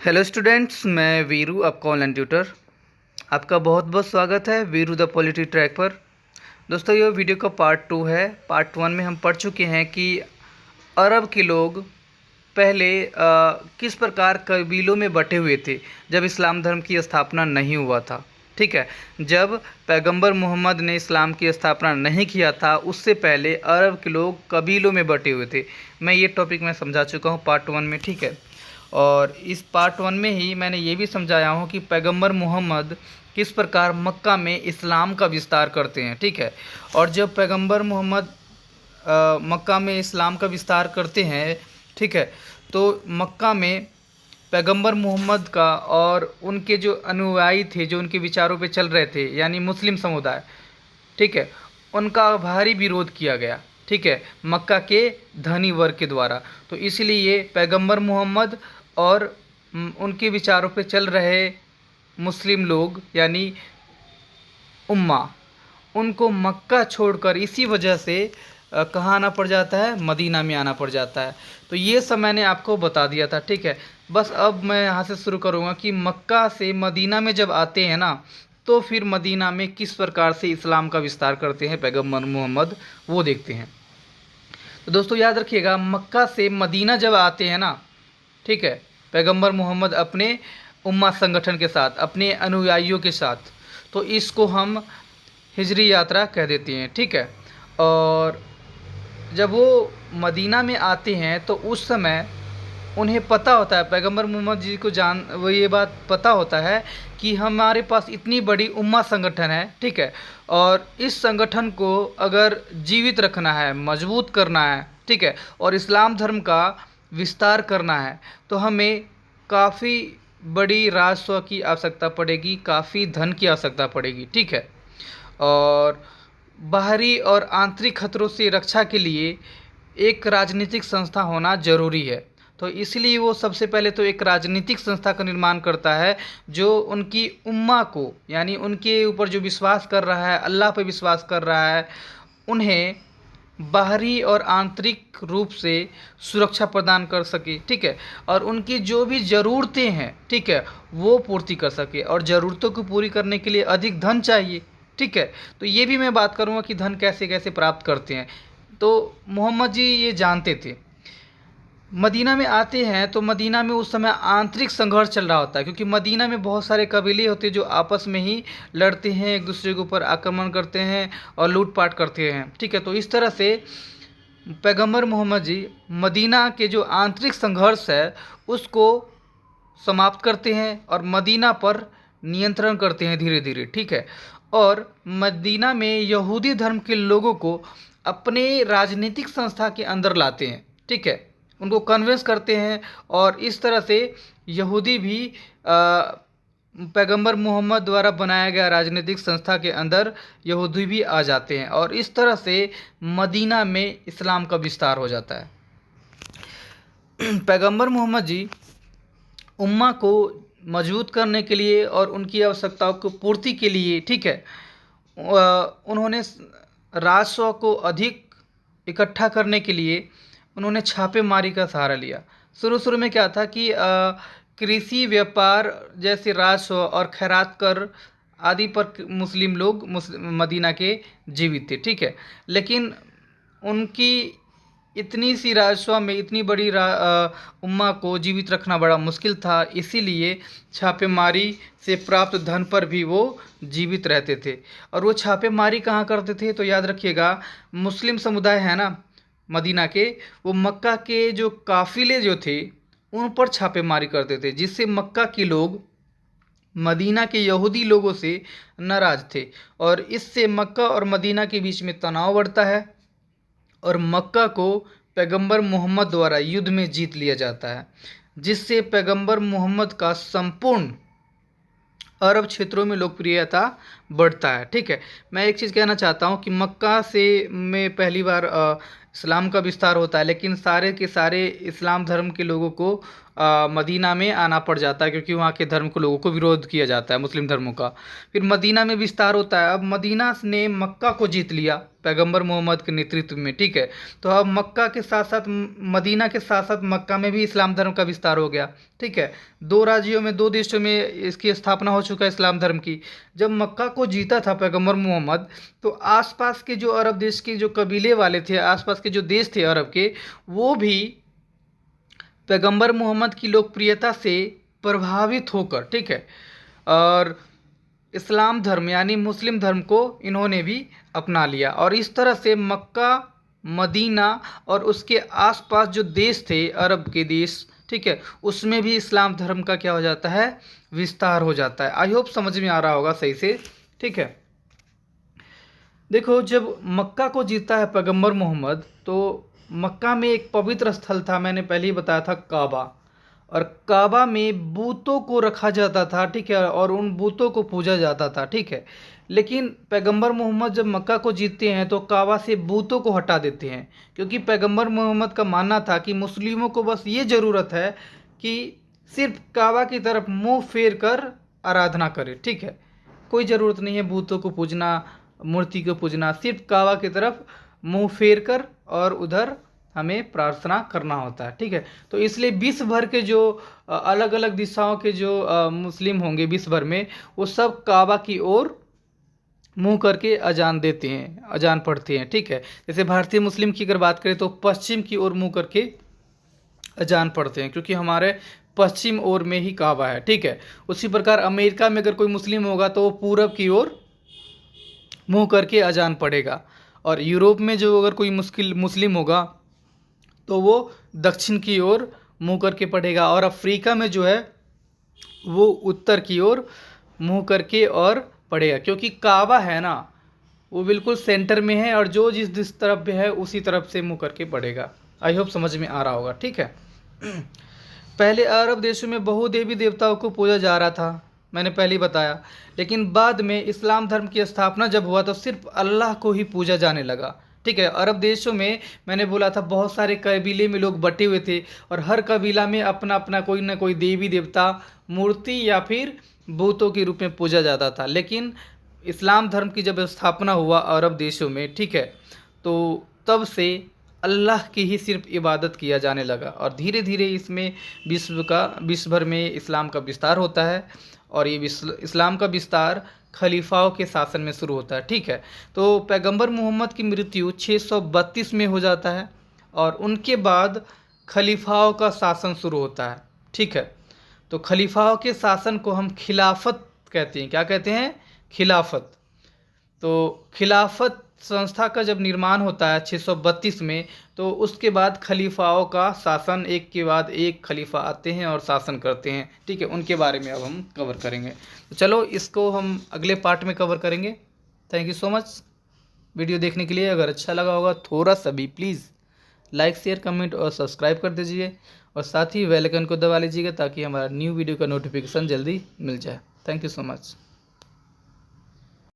Hello students, मैं वीरू, आपका online tutor. आपका बहुत बहुत स्वागत है वीरू द पॉलिटी ट्रैक पर। दोस्तों, ये वीडियो का पार्ट 2 है। पार्ट 1 में हम पढ़ चुके हैं कि अरब के लोग पहले किस प्रकार कबीलों में बटे हुए थे जब इस्लाम धर्म की स्थापना नहीं हुआ था। ठीक है, जब पैगंबर मोहम्मद ने इस्लाम की स्थापना नहीं किया था, उससे पहले अरब के लोग कबीलों में बटे हुए थे। मैं ये टॉपिक मैं समझा चुका हूँ पार्ट 1 में। ठीक है, और इस पार्ट 1 में ही मैंने ये भी समझाया हूँ कि पैगंबर मोहम्मद किस प्रकार मक्का में इस्लाम का विस्तार करते हैं। ठीक है, और जब पैगंबर मोहम्मद मक्का में इस्लाम का विस्तार करते हैं, ठीक है, तो मक्का में पैगंबर मोहम्मद का और उनके जो अनुयायी थे, जो उनके विचारों पे चल रहे थे, यानी मुस्लिम समुदाय, ठीक है, उनका भारी विरोध किया गया। ठीक है, मक्का के धनी वर्ग के द्वारा। तो इसलिए पैगंबर मोहम्मद और उनके विचारों पे चल रहे मुस्लिम लोग यानी उम्मा, उनको मक्का छोड़कर इसी वजह से कहाँ आना पड़ जाता है, मदीना में आना पड़ जाता है। तो ये सब मैंने आपको बता दिया था। ठीक है, बस अब मैं यहाँ से शुरू करूँगा कि मक्का से मदीना में जब आते हैं ना, तो फिर मदीना में किस प्रकार से इस्लाम का विस्तार करते हैं पैगंबर मोहम्मद, वो देखते हैं। तो दोस्तों याद रखिएगा, मक्का से मदीना जब आते हैं ना, ठीक है, पैगंबर मोहम्मद अपने उम्मा संगठन के साथ, अपने अनुयायियों के साथ, तो इसको हम हिजरी यात्रा कह देते हैं। ठीक है, और जब वो मदीना में आते हैं तो उस समय उन्हें पता होता है, पैगंबर मोहम्मद जी को वो ये बात पता होता है कि हमारे पास इतनी बड़ी उम्मा संगठन है। ठीक है, और इस संगठन को अगर जीवित रखना है, मजबूत करना है, ठीक है, और इस्लाम धर्म का विस्तार करना है, तो हमें काफ़ी बड़ी राजस्व की आवश्यकता पड़ेगी, काफ़ी धन की आवश्यकता पड़ेगी। ठीक है, और बाहरी और आंतरिक खतरों से रक्षा के लिए एक राजनीतिक संस्था होना जरूरी है। तो इसलिए वो सबसे पहले तो एक राजनीतिक संस्था का निर्माण करता है, जो उनकी उम्मा को, यानी उनके ऊपर जो विश्वास कर रहा है, अल्लाह पर विश्वास कर रहा है, उन्हें बाहरी और आंतरिक रूप से सुरक्षा प्रदान कर सके। ठीक है, और उनकी जो भी ज़रूरतें हैं, ठीक है, वो पूर्ति कर सके। और ज़रूरतों को पूरी करने के लिए अधिक धन चाहिए। ठीक है, तो ये भी मैं बात करूँगा कि धन कैसे कैसे प्राप्त करते हैं। तो मोहम्मद जी ये जानते थे। मदीना में आते हैं तो मदीना में उस समय आंतरिक संघर्ष चल रहा होता है, क्योंकि मदीना में बहुत सारे कबीले होते हैं जो आपस में ही लड़ते हैं, एक दूसरे के ऊपर आक्रमण करते हैं और लूटपाट करते हैं। ठीक है, तो इस तरह से पैगंबर मोहम्मद जी मदीना के जो आंतरिक संघर्ष है उसको समाप्त करते हैं और मदीना पर नियंत्रण करते हैं धीरे धीरे। ठीक है, और मदीना में यहूदी धर्म के लोगों को अपने राजनीतिक संस्था के अंदर लाते हैं। ठीक है, उनको कन्विंस करते हैं, और इस तरह से यहूदी भी पैगंबर मोहम्मद द्वारा बनाया गया राजनीतिक संस्था के अंदर यहूदी भी आ जाते हैं, और इस तरह से मदीना में इस्लाम का विस्तार हो जाता है। पैगंबर मोहम्मद जी उम्मा को मजबूत करने के लिए और उनकी आवश्यकताओं को पूर्ति के लिए, ठीक है, उन्होंने राजस्व को अधिक इकट्ठा करने के लिए उन्होंने छापेमारी का सहारा लिया। शुरू में क्या था कि कृषि, व्यापार जैसे राजस्व और खैरात कर आदि पर मुस्लिम लोग मदीना के जीवित थे। ठीक है, लेकिन उनकी इतनी सी राजस्व में इतनी बड़ी उम्मा को जीवित रखना बड़ा मुश्किल था, इसीलिए छापेमारी से प्राप्त धन पर भी वो जीवित रहते थे। और वो छापेमारी कहाँ करते थे, तो याद रखिएगा, मुस्लिम समुदाय है ना मदीना के, वो मक्का के जो काफिले जो थे उन पर छापेमारी करते थे, जिससे मक्का के लोग मदीना के यहूदी लोगों से नाराज थे, और इससे मक्का और मदीना के बीच में तनाव बढ़ता है, और मक्का को पैगंबर मोहम्मद द्वारा युद्ध में जीत लिया जाता है, जिससे पैगंबर मोहम्मद का संपूर्ण अरब क्षेत्रों में लोकप्रियता बढ़ता है। ठीक है, मैं एक चीज़ कहना चाहता हूँ कि मक्का से में पहली बार इस्लाम का विस्तार होता है, लेकिन सारे के सारे इस्लाम धर्म के लोगों को मदीना में आना पड़ जाता है, क्योंकि वहाँ के धर्म को लोगों को विरोध किया जाता है, मुस्लिम धर्मों का। फिर मदीना में विस्तार होता है। अब मदीना ने मक्का को जीत लिया पैगंबर मोहम्मद के नेतृत्व में, ठीक है। तो अब मक्का के साथ साथ मदीना के साथ साथ मक्का में भी इस्लाम धर्म का विस्तार हो गया, ठीक है। 2 राज्यों में, 2 देशों में इसकी स्थापना हो चुका है इस्लाम धर्म की। जब मक्का को जीता था पैगंबर मोहम्मद, तो आसपास के जो अरब देश के जो कबीले वाले थे, आसपास के जो देश थे अरब के, वो भी पैगंबर मोहम्मद की लोकप्रियता से प्रभावित होकर, ठीक है, और इस्लाम धर्म यानी मुस्लिम धर्म को इन्होंने भी अपना लिया। और इस तरह से मक्का, मदीना और उसके आसपास जो देश थे अरब के देश, ठीक है, उसमें भी इस्लाम धर्म का क्या हो जाता है, विस्तार हो जाता है। आई होप समझ में आ रहा होगा सही से, ठीक है। देखो, जब मक्का को जीता है पैगंबर मोहम्मद, तो मक्का में एक पवित्र स्थल था, मैंने पहले ही बताया था, काबा। और काबा में बूतों को रखा जाता था, ठीक है, और उन बूतों को पूजा जाता था, ठीक है। लेकिन पैगंबर मोहम्मद जब मक्का को जीतते हैं तो काबा से बूतों को हटा देते हैं, क्योंकि पैगंबर मोहम्मद का मानना था कि मुस्लिमों को बस ये ज़रूरत है कि सिर्फ काबा की तरफ मुंह फेर कर आराधना करे, ठीक है। कोई ज़रूरत नहीं है बूतों को पूजना, मूर्ति को पूजना, सिर्फ काबा की तरफ मुंह फेर कर और उधर हमें प्रार्थना करना होता है, ठीक है। तो इसलिए विश्व भर के जो अलग अलग दिशाओं के जो मुस्लिम होंगे विश्व भर में, वो सब काबा की ओर मुंह करके अजान देते हैं, अजान पढ़ते हैं, ठीक है। जैसे भारतीय मुस्लिम की अगर बात करें तो पश्चिम की ओर मुंह करके अजान पढ़ते हैं, क्योंकि हमारे पश्चिम ओर में ही काबा है, ठीक है। उसी प्रकार अमेरिका में अगर कोई मुस्लिम होगा तो वो पूरब की ओर मुंह करके अजान पढ़ेगा, और यूरोप में जो अगर कोई मुस्लिम होगा तो वो दक्षिण की ओर मुंह करके पढ़ेगा, और अफ्रीका में जो है वो उत्तर की ओर मुंह करके और पढ़ेगा, क्योंकि काबा है ना, वो बिल्कुल सेंटर में है, और जो जिस तरफ पे है उसी तरफ से मुंह करके पढ़ेगा। आई होप समझ में आ रहा होगा, ठीक है। पहले अरब देशों में बहु देवी देवताओं को पूजा जा रहा था, मैंने पहले ही बताया। लेकिन बाद में इस्लाम धर्म की स्थापना जब हुआ तो सिर्फ अल्लाह को ही पूजा जाने लगा, ठीक है। अरब देशों में मैंने बोला था बहुत सारे कबीले में लोग बटे हुए थे, और हर कबीला में अपना अपना कोई ना कोई देवी देवता मूर्ति या फिर बूतों के रूप में पूजा जाता था। लेकिन इस्लाम धर्म की जब स्थापना हुआ अरब देशों में, ठीक है, तो तब से अल्लाह की ही सिर्फ इबादत किया जाने लगा, और धीरे धीरे इसमें विश्व भर में इस्लाम का विस्तार होता है। और ये इस्लाम का विस्तार खलीफाओं के शासन में शुरू होता है, ठीक है। तो पैगंबर मोहम्मद की मृत्यु 632 में हो जाता है, और उनके बाद खलीफाओं का शासन शुरू होता है, ठीक है। तो खलीफाओं के शासन को हम खिलाफत कहते हैं। क्या कहते हैं? खिलाफत। तो खिलाफत संस्था का जब निर्माण होता है 632 में, तो उसके बाद खलीफाओं का शासन, एक के बाद एक खलीफा आते हैं और शासन करते हैं, ठीक है। उनके बारे में अब हम कवर करेंगे। तो चलो इसको हम अगले पार्ट में कवर करेंगे। Thank you so much video देखने के लिए। अगर अच्छा लगा होगा थोड़ा सा भी प्लीज़ लाइक, शेयर, कमेंट और सब्सक्राइब कर दीजिए, और साथ ही बेल आइकन को दबा लीजिएगा ताकि हमारा न्यू वीडियो का नोटिफिकेशन जल्दी मिल जाए। Thank you so much.